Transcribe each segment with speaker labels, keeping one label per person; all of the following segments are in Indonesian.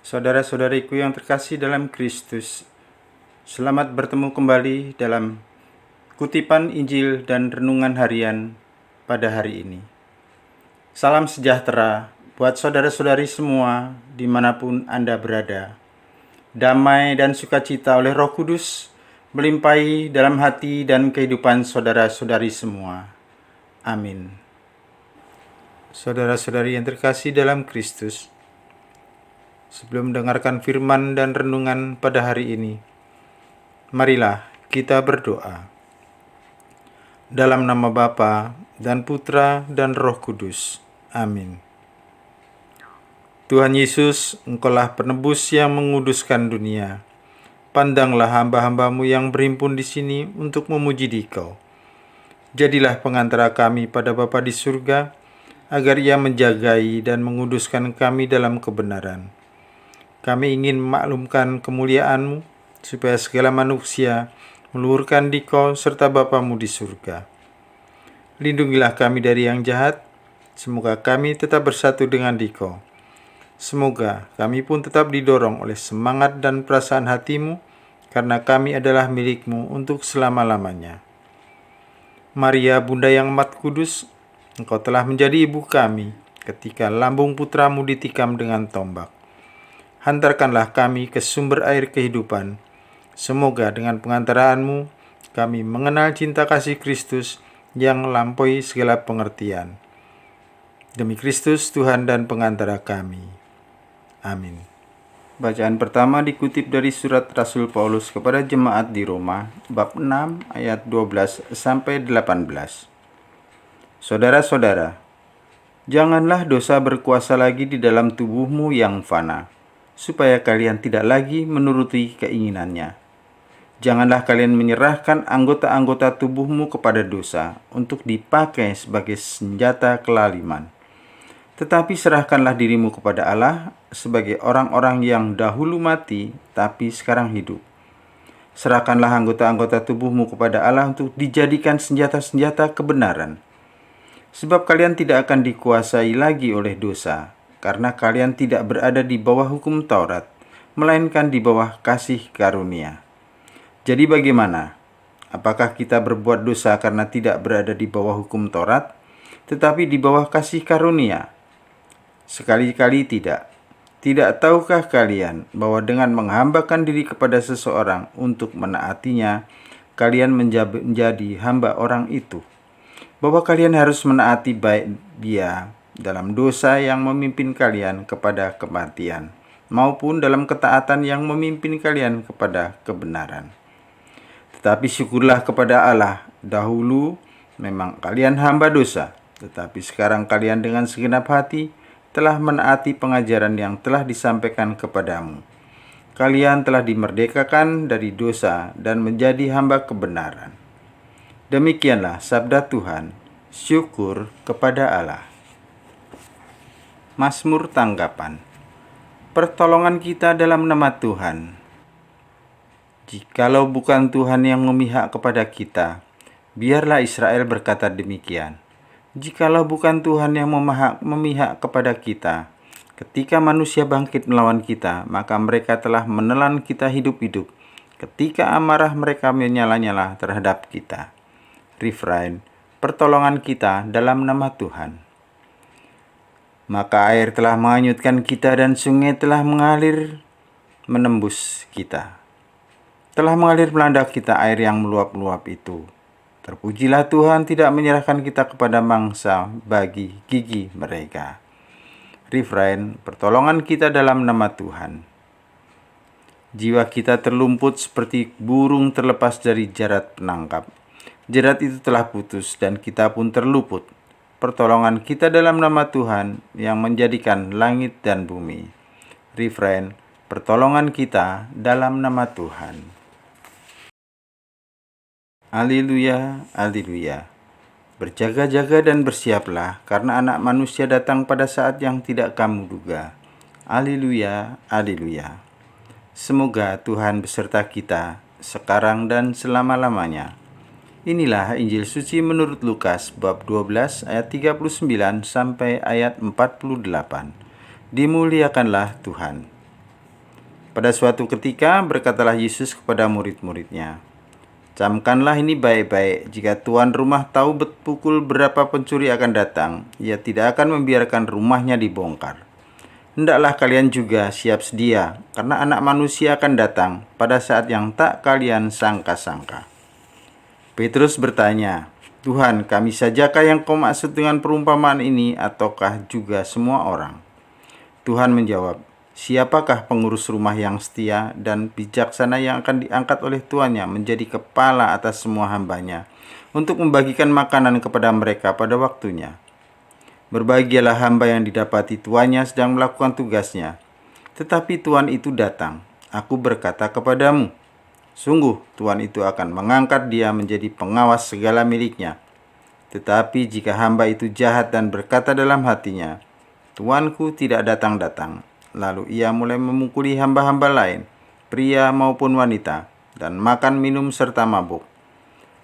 Speaker 1: Saudara-saudariku yang terkasih dalam Kristus, selamat bertemu kembali dalam kutipan Injil dan renungan harian pada hari ini. Salam sejahtera buat saudara-saudari semua dimanapun Anda berada. Damai dan sukacita oleh Roh Kudus melimpahi dalam hati dan kehidupan saudara-saudari semua. Amin. Saudara-saudari yang terkasih dalam Kristus, sebelum mendengarkan firman dan renungan pada hari ini, marilah kita berdoa. Dalam nama Bapa dan Putra dan Roh Kudus. Amin. Tuhan Yesus, Engkaulah penebus yang menguduskan dunia. Pandanglah hamba-hambamu yang berhimpun di sini untuk memuji Dikau. Jadilah pengantara kami pada Bapa di surga, agar Ia menjagai dan menguduskan kami dalam kebenaran. Kami ingin memaklumkan kemuliaan-Mu, supaya segala manusia meluhurkan Dikau serta Bapamu di surga. Lindungilah kami dari yang jahat, semoga kami tetap bersatu dengan Dikau. Semoga kami pun tetap didorong oleh semangat dan perasaan hati-Mu, karena kami adalah milik-Mu untuk selama-lamanya. Maria, Bunda yang amat kudus, Engkau telah menjadi ibu kami ketika lambung putramu ditikam dengan tombak. Hantarkanlah kami ke sumber air kehidupan. Semoga dengan pengantaraanmu kami mengenal cinta kasih Kristus yang melampaui segala pengertian. Demi Kristus Tuhan dan pengantara kami. Amin. Bacaan pertama dikutip dari surat Rasul Paulus kepada jemaat di Roma, bab 6 ayat 12 sampai 18. Saudara-saudara, janganlah dosa berkuasa lagi di dalam tubuhmu yang fana, supaya kalian tidak lagi menuruti keinginannya. Janganlah kalian menyerahkan anggota-anggota tubuhmu kepada dosa untuk dipakai sebagai senjata kelaliman. Tetapi serahkanlah dirimu kepada Allah sebagai orang-orang yang dahulu mati tapi sekarang hidup. Serahkanlah anggota-anggota tubuhmu kepada Allah untuk dijadikan senjata-senjata kebenaran. Sebab kalian tidak akan dikuasai lagi oleh dosa, karena kalian tidak berada di bawah hukum Taurat, melainkan di bawah kasih karunia. Jadi bagaimana? Apakah kita berbuat dosa karena tidak berada di bawah hukum Taurat, tetapi di bawah kasih karunia? Sekali-kali tidak. Tidak tahukah kalian bahwa dengan menghambakan diri kepada seseorang untuk menaatinya, kalian menjadi hamba orang itu? Bahwa kalian harus menaati baik dia dalam dosa yang memimpin kalian kepada kematian, maupun dalam ketaatan yang memimpin kalian kepada kebenaran. Tetapi syukurlah kepada Allah, dahulu memang kalian hamba dosa, tetapi sekarang kalian dengan segenap hati telah menaati pengajaran yang telah disampaikan kepadamu. Kalian telah dimerdekakan dari dosa dan menjadi hamba kebenaran. Demikianlah sabda Tuhan. Syukur kepada Allah. Mazmur tanggapan. Pertolongan kita dalam nama Tuhan. Jikalau bukan Tuhan yang memihak kepada kita, biarlah Israel berkata demikian. Jikalau bukan Tuhan yang memihak kepada kita, ketika manusia bangkit melawan kita, maka mereka telah menelan kita hidup-hidup, ketika amarah mereka menyala-nyala terhadap kita. Refrain. Pertolongan kita dalam nama Tuhan. Maka air telah menghanyutkan kita dan sungai telah mengalir menembus kita. Telah mengalir melanda kita air yang meluap-luap itu. Terpujilah Tuhan tidak menyerahkan kita kepada mangsa bagi gigi mereka. Refrain. Pertolongan kita dalam nama Tuhan. Jiwa kita terlumput seperti burung terlepas dari jarat penangkap. Jerat itu telah putus dan kita pun terluput. Pertolongan kita dalam nama Tuhan yang menjadikan langit dan bumi. Refrain. Pertolongan kita dalam nama Tuhan. Haleluya, haleluya. Berjaga-jaga dan bersiaplah, karena anak manusia datang pada saat yang tidak kamu duga. Haleluya, haleluya. Semoga Tuhan beserta kita, sekarang dan selama-lamanya. Inilah Injil suci menurut Lukas bab 12 ayat 39 sampai ayat 48. Dimuliakanlah Tuhan. Pada suatu ketika berkatalah Yesus kepada murid-muridnya, "Camkanlah ini baik-baik, jika tuan rumah tahu pukul berapa pencuri akan datang, ia tidak akan membiarkan rumahnya dibongkar. Hendaklah kalian juga siap sedia, karena Anak Manusia akan datang pada saat yang tak kalian sangka-sangka." Petrus bertanya, "Tuhan, kami sajakah yang kau maksud dengan perumpamaan ini, ataukah juga semua orang?" Tuhan menjawab, "Siapakah pengurus rumah yang setia dan bijaksana yang akan diangkat oleh tuannya menjadi kepala atas semua hambanya untuk membagikan makanan kepada mereka pada waktunya? Berbahagialah hamba yang didapati tuannya sedang melakukan tugasnya. Tetapi tuan itu datang, aku berkata kepadamu, sungguh tuan itu akan mengangkat dia menjadi pengawas segala miliknya. Tetapi jika hamba itu jahat dan berkata dalam hatinya, tuanku tidak datang-datang, lalu ia mulai memukuli hamba-hamba lain, pria maupun wanita, dan makan minum serta mabuk,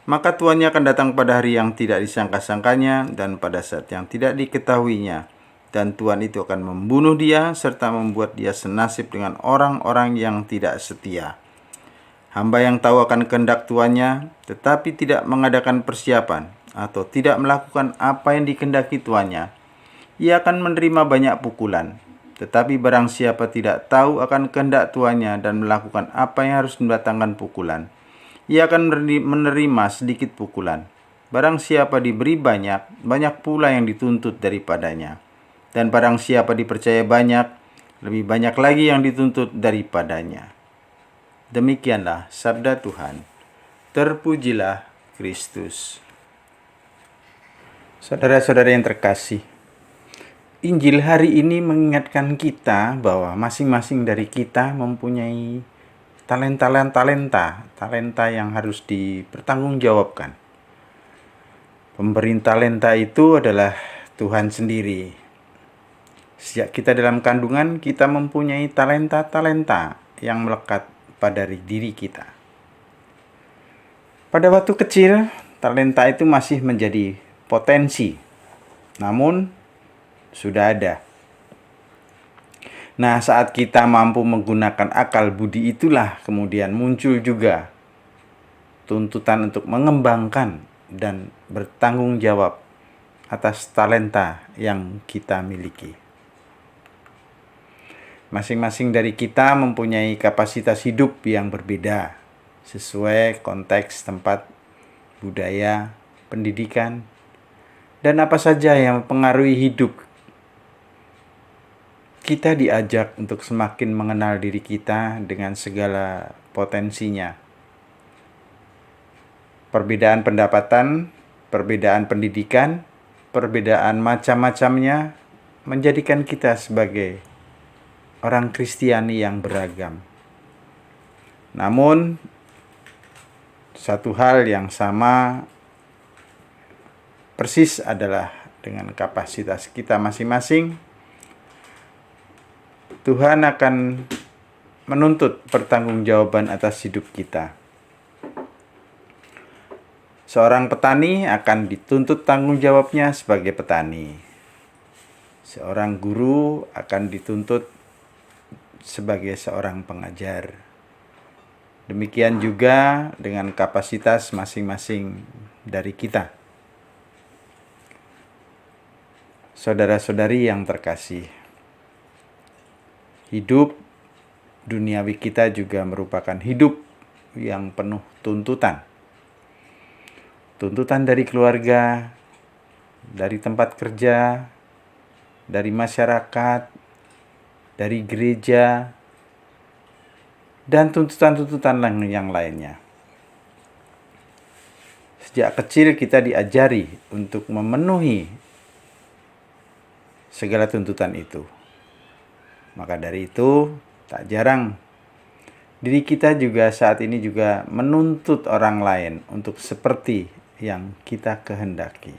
Speaker 1: maka tuannya akan datang pada hari yang tidak disangka-sangkanya dan pada saat yang tidak diketahuinya, dan tuan itu akan membunuh dia serta membuat dia senasib dengan orang-orang yang tidak setia. Hamba yang tahu akan kehendak tuannya, tetapi tidak mengadakan persiapan atau tidak melakukan apa yang dikehendaki tuannya, ia akan menerima banyak pukulan. Tetapi barang siapa tidak tahu akan kehendak tuannya dan melakukan apa yang harus mendatangkan pukulan, ia akan menerima sedikit pukulan. Barang siapa diberi banyak, banyak pula yang dituntut daripadanya. Dan barang siapa dipercaya banyak, lebih banyak lagi yang dituntut daripadanya. Demikianlah sabda Tuhan. Terpujilah Kristus. Saudara-saudara yang terkasih, Injil hari ini mengingatkan kita bahwa masing-masing dari kita mempunyai talenta yang harus dipertanggungjawabkan. Pemberi talenta itu adalah Tuhan sendiri. Sejak kita dalam kandungan, kita mempunyai talenta-talenta yang melekat pada diri kita. Pada waktu kecil, talenta itu masih menjadi potensi, namun sudah ada. Nah, saat kita mampu menggunakan akal budi itulah kemudian muncul juga tuntutan untuk mengembangkan dan bertanggung jawab atas talenta yang kita miliki. Masing-masing dari kita mempunyai kapasitas hidup yang berbeda sesuai konteks tempat, budaya, pendidikan, dan apa saja yang mempengaruhi hidup. Kita diajak untuk semakin mengenal diri kita dengan segala potensinya. Perbedaan pendapatan, perbedaan pendidikan, perbedaan macam-macamnya menjadikan kita sebagai orang Kristiani yang beragam. Namun, satu hal yang sama persis adalah dengan kapasitas kita masing-masing, Tuhan akan menuntut pertanggungjawaban atas hidup kita. Seorang petani akan dituntut tanggung jawabnya sebagai petani. Seorang guru akan dituntut sebagai seorang pengajar. Demikian juga dengan kapasitas masing-masing dari kita. Saudara-saudari yang terkasih, hidup duniawi kita juga merupakan hidup yang penuh tuntutan. Tuntutan dari keluarga, dari tempat kerja, dari masyarakat, dari gereja, dan tuntutan-tuntutan yang lainnya. Sejak kecil kita diajari untuk memenuhi segala tuntutan itu. Maka dari itu, tak jarang diri kita juga saat ini juga menuntut orang lain untuk seperti yang kita kehendaki.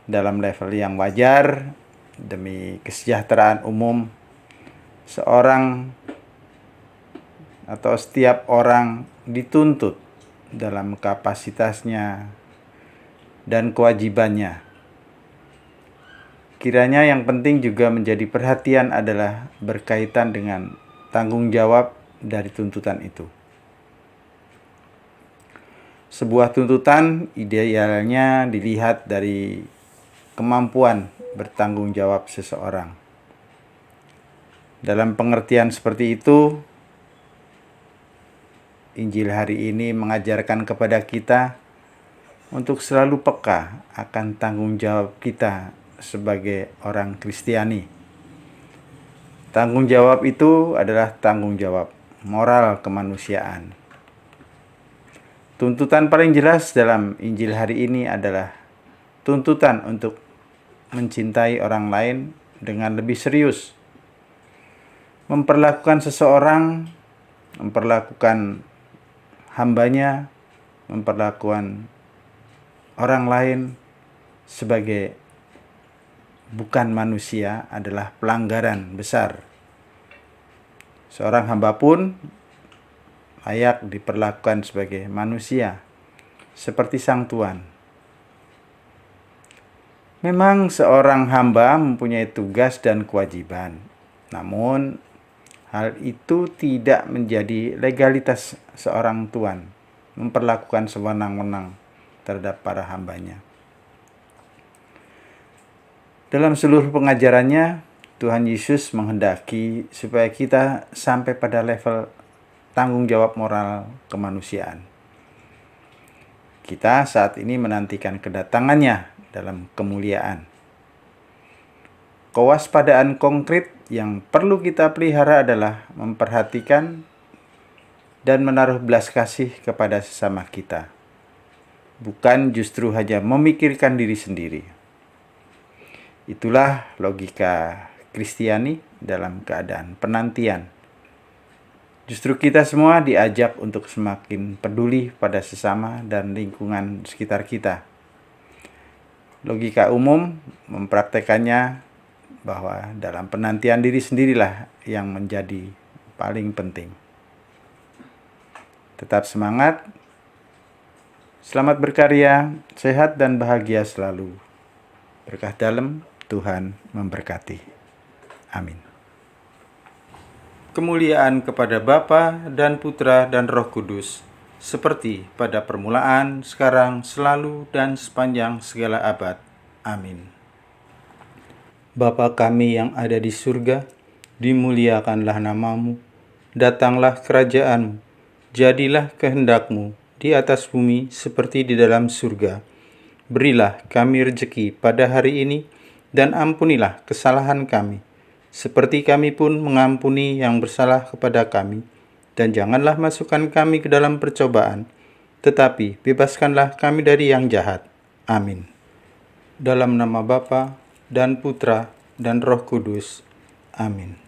Speaker 1: Dalam level yang wajar, demi kesejahteraan umum, seorang atau setiap orang dituntut dalam kapasitasnya dan kewajibannya Kiranya yang penting juga menjadi perhatian adalah berkaitan dengan tanggung jawab dari tuntutan itu. Sebuah tuntutan idealnya dilihat dari kemampuan bertanggung jawab seseorang. Dalam pengertian seperti itu, Injil hari ini mengajarkan kepada kita untuk selalu peka akan tanggung jawab kita sebagai orang Kristiani. Tanggung jawab itu adalah tanggung jawab moral kemanusiaan. Tuntutan paling jelas dalam Injil hari ini adalah tuntutan untuk mencintai orang lain dengan lebih serius. Memperlakukan seseorang, memperlakukan hambanya, memperlakukan orang lain sebagai bukan manusia adalah pelanggaran besar. Seorang hamba pun layak diperlakukan sebagai manusia, seperti Sang Tuhan. Memang seorang hamba mempunyai tugas dan kewajiban, namun hal itu tidak menjadi legalitas seorang tuan memperlakukan sewenang-wenang terhadap para hambanya. Dalam seluruh pengajarannya, Tuhan Yesus menghendaki supaya kita sampai pada level tanggung jawab moral kemanusiaan. Kita saat ini menantikan kedatangannya dalam kemuliaan. Kewaspadaan konkret yang perlu kita pelihara adalah memperhatikan dan menaruh belas kasih kepada sesama kita, bukan justru hanya memikirkan diri sendiri. Itulah logika Kristiani dalam keadaan penantian. Justru kita semua diajak untuk semakin peduli pada sesama dan lingkungan sekitar kita. Logika umum mempraktekannya bahwa dalam penantian diri sendirilah yang menjadi paling penting. Tetap semangat, selamat berkarya, sehat dan bahagia selalu. Berkah dalam, Tuhan memberkati. Amin. Kemuliaan kepada Bapa dan Putra dan Roh Kudus, seperti pada permulaan, sekarang, selalu, dan sepanjang segala abad. Amin. Bapa kami yang ada di surga, dimuliakanlah namamu, datanglah kerajaan-Mu, jadilah kehendak-Mu di atas bumi seperti di dalam surga. Berilah kami rejeki pada hari ini, dan ampunilah kesalahan kami, seperti kami pun mengampuni yang bersalah kepada kami. Dan janganlah masukkan kami ke dalam percobaan, tetapi bebaskanlah kami dari yang jahat. Amin. Dalam nama Bapa dan Putra dan Roh Kudus. Amin.